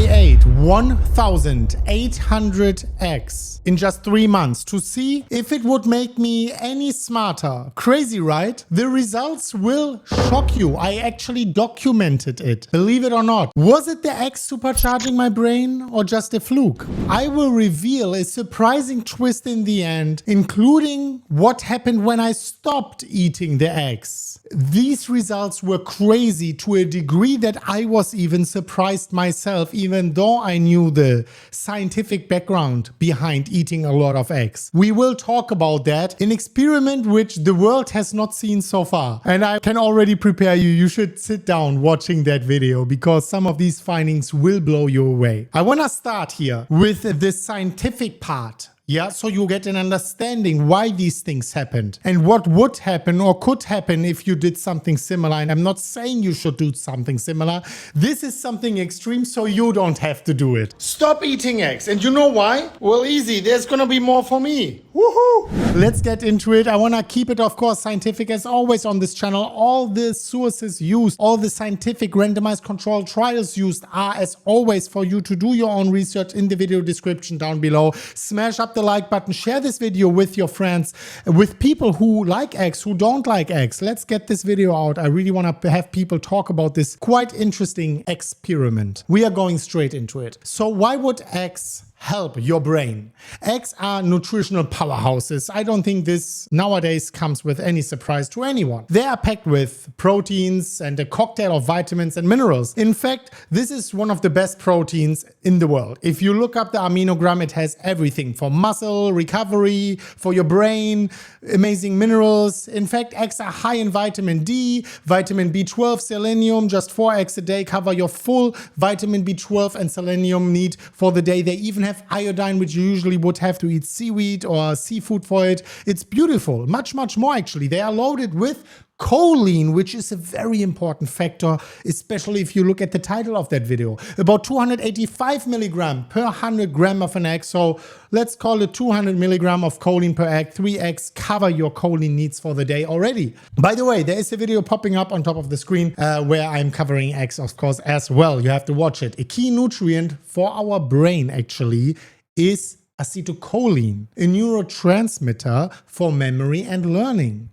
ate 1,800 eggs in just 3 months to see if it would make me any smarter. Crazy, right? The results will shock you. I actually documented it. Believe it or not. Was it the eggs supercharging my brain or just a fluke? I will reveal a surprising twist in the end, including what happened when I stopped eating the eggs. These results were crazy to a degree that I was even surprised myself, even though I knew the scientific background behind eating a lot of eggs. We will talk about that, an experiment which the world has not seen so far. And I can already prepare you, you should sit down watching that video because some of these findings will blow you away. I want to start here with the scientific part. Yeah, so you get an understanding why these things happened and what would happen or could happen if you did something similar. And I'm not saying you should do something similar. This is something extreme, so you don't have to do it. Stop eating eggs. And you know why? Well, easy. There's gonna be more for me. Woohoo! Let's get into it. I wanna keep it, of course, scientific as always on this channel. All the sources used, all the scientific randomized controlled trials used are, as always, for you to do your own research in the video description down below. Smash up the like button, share this video with your friends, with people who like eggs, who don't like eggs. Let's get this video out. I really want to have people talk about this quite interesting experiment. We are going straight into it. So why would eggs help your brain? Eggs are nutritional powerhouses. I don't think this nowadays comes with any surprise to anyone. They are packed with proteins and a cocktail of vitamins and minerals. In fact, this is one of the best proteins in the world. If you look up the aminogram, it has everything for muscle recovery, for your brain, amazing minerals. In fact, eggs are high in vitamin D, vitamin B12, selenium. Just 4 eggs a day cover your full vitamin B12 and selenium need for the day. They even have iodine, which you usually would have to eat seaweed or seafood for it. It's beautiful, much more actually. They are loaded with choline, which is a very important factor, especially if you look at the title of that video. About 285 milligram per 100 gram of an egg. So let's call it 200 milligram of choline per egg. 3 eggs cover your choline needs for the day already. By the way, there is a video popping up on top of the screen where I'm covering eggs, of course, as well. You have to watch it. A key nutrient for our brain actually is acetylcholine, a neurotransmitter for memory and learning.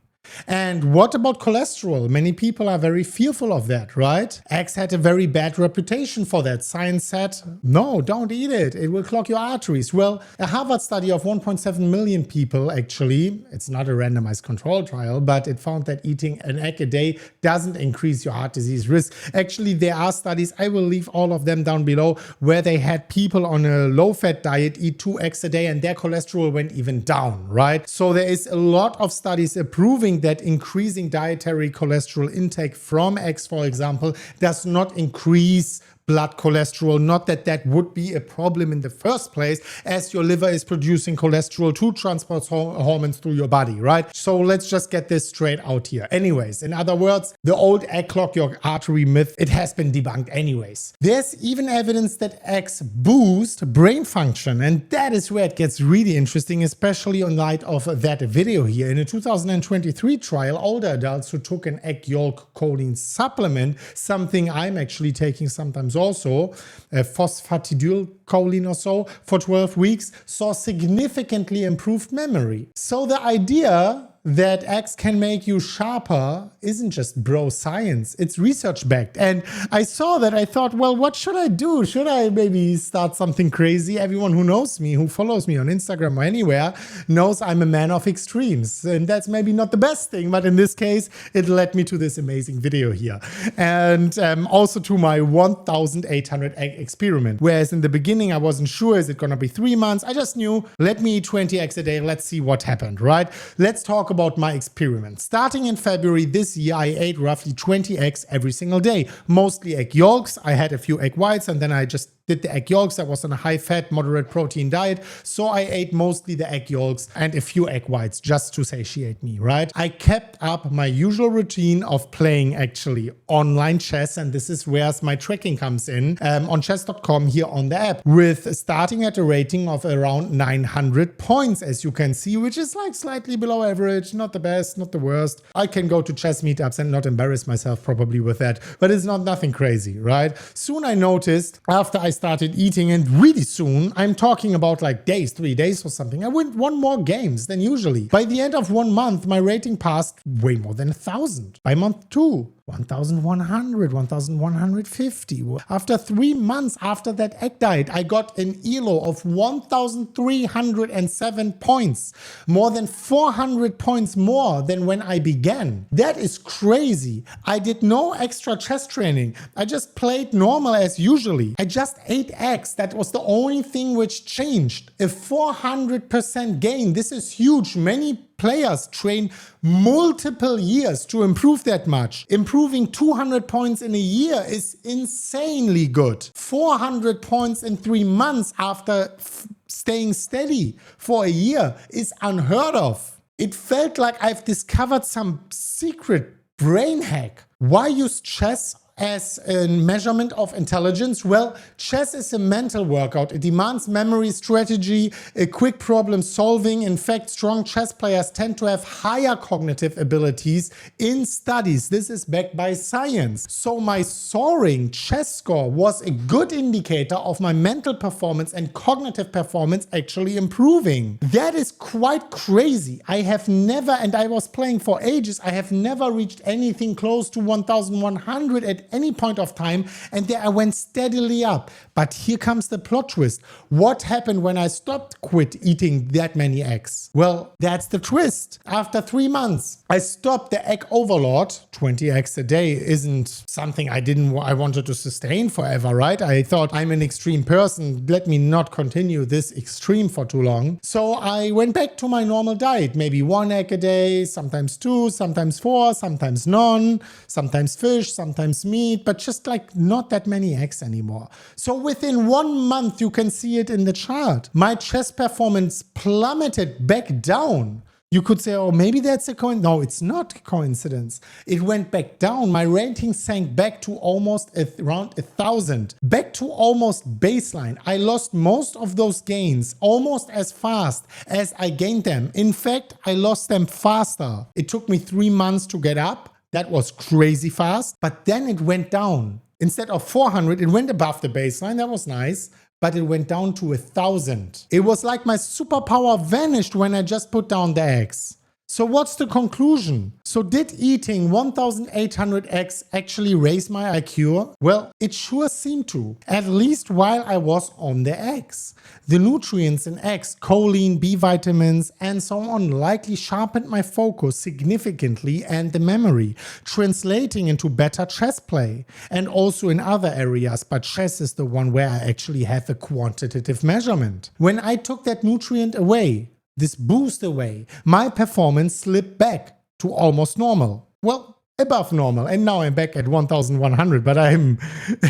And what about cholesterol? Many people are very fearful of that, right? Eggs had a very bad reputation for that. Science said, no, don't eat it. It will clog your arteries. Well, a Harvard study of 1.7 million people, actually, it's not a randomized control trial, but it found that eating an egg a day doesn't increase your heart disease risk. Actually, there are studies, I will leave all of them down below, where they had people on a low-fat diet eat 2 eggs a day and their cholesterol went even down, right? So there is a lot of studies proving that increasing dietary cholesterol intake from eggs, for example, does not increase blood cholesterol. Not that that would be a problem in the first place, as your liver is producing cholesterol to transport hormones through your body, right? So let's just get this straight out here. Anyways, in other words, the old egg clog your artery myth, it has been debunked anyways. There's even evidence that eggs boost brain function, and that is where it gets really interesting, especially in light of that video here. In a 2023 trial, older adults who took an egg yolk choline supplement, something I'm actually taking sometimes also, phosphatidylcholine or so, for 12 weeks, saw significantly improved memory. So the idea that eggs can make you sharper isn't just bro science, it's research backed. And I saw that, I thought, well, what should I do? Should I maybe start something crazy? Everyone who knows me, who follows me on Instagram or anywhere, knows I'm a man of extremes. And that's maybe not the best thing, but in this case, it led me to this amazing video here. And also to my 1,800 egg experiment. Whereas in the beginning, I wasn't sure, is it gonna be 3 months? I just knew, let me eat 20 eggs a day, let's see what happened, right? Let's talk about my experiment. Starting in February this year, I ate roughly 20 eggs every single day, mostly egg yolks. I had a few egg whites and then I just did the egg yolks. I was on a high fat, moderate protein diet. So I ate mostly the egg yolks and a few egg whites just to satiate me, right? I kept up my usual routine of playing actually online chess. And this is where my tracking comes in on chess.com here on the app, with starting at a rating of around 900 points, as you can see, which is like slightly below average. average, not the best, not the worst. I can go to chess meetups and not embarrass myself probably with that, but it's not nothing crazy, right? Soon I noticed after I started eating, and really soon, I'm talking about like days, 3 days or something, I won more games than usually. By the end of 1 month, my rating passed way more than 1,000. By month 2, 1,100, 1,150. After 3 months after that egg diet, I got an ELO of 1,307 points. More than 400 points more than when I began. That is crazy. I did no extra chess training. I just played normal as usually. I just ate eggs. That was the only thing which changed. A 400% gain. This is huge. Many players train multiple years to improve that much. Improving 200 points in a year is insanely good. 400 points in 3 months after staying steady for a year is unheard of. It felt like I've discovered some secret brain hack. Why use chess as a measurement of intelligence? Well, chess is a mental workout. It demands memory, strategy, a quick problem solving. In fact, strong chess players tend to have higher cognitive abilities in studies. This is backed by science. So my soaring chess score was a good indicator of my mental performance and cognitive performance actually improving. That is quite crazy. I have never, and I was playing for ages, I have never reached anything close to 1,100 at any point of time, and there I went steadily up. But here comes the plot twist. What happened when I quit eating that many eggs? Well, that's the twist. After 3 months, I stopped the egg overload. 20 eggs a day isn't something I wanted to sustain forever, right? I thought I'm an extreme person. Let me not continue this extreme for too long. So I went back to my normal diet. Maybe 1 egg a day, sometimes 2, sometimes 4, sometimes none, sometimes fish, sometimes meat, but just like not that many eggs anymore. So within 1 month, you can see it in the chart. My chess performance plummeted back down. You could say, oh, maybe that's a coincidence. No, it's not a coincidence. It went back down. My rating sank back to almost around 1,000. Back to almost baseline. I lost most of those gains almost as fast as I gained them. In fact, I lost them faster. It took me 3 months to get up. That was crazy fast, but then it went down. Instead of 400, it went above the baseline. That was nice, but it went down to 1,000. It was like my superpower vanished when I just put down the eggs. So what's the conclusion? So did eating 1,800 eggs actually raise my IQ? Well, it sure seemed to, at least while I was on the eggs. The nutrients in eggs, choline, B vitamins, and so on likely sharpened my focus significantly and the memory, translating into better chess play, and also in other areas, but chess is the one where I actually have a quantitative measurement. When I took that nutrient away, this boost away, my performance slipped back to almost normal. Well, above normal. And now I'm back at 1,100, but I'm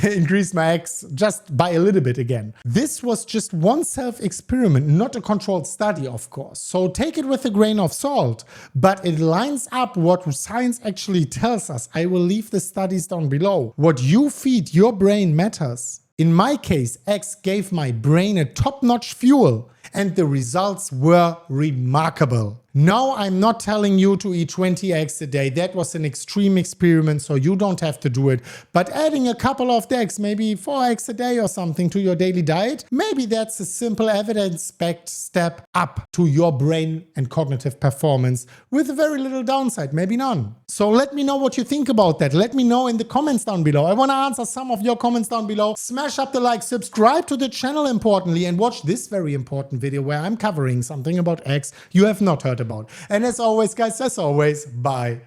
increased my eggs just by a little bit again. This was just one self-experiment, not a controlled study, of course. So take it with a grain of salt, but it lines up what science actually tells us. I will leave the studies down below. What you feed your brain matters. In my case, eggs gave my brain a top-notch fuel, and the results were remarkable. Now, I'm not telling you to eat 20 eggs a day. That was an extreme experiment, so you don't have to do it. But adding a couple of eggs, maybe 4 eggs a day or something to your daily diet, maybe that's a simple evidence-backed step up to your brain and cognitive performance with very little downside, maybe none. So let me know what you think about that. Let me know in the comments down below. I want to answer some of your comments down below. Smash up the like, subscribe to the channel importantly, and watch this very important video where I'm covering something about eggs you have not heard about. And as always, guys, as always, bye.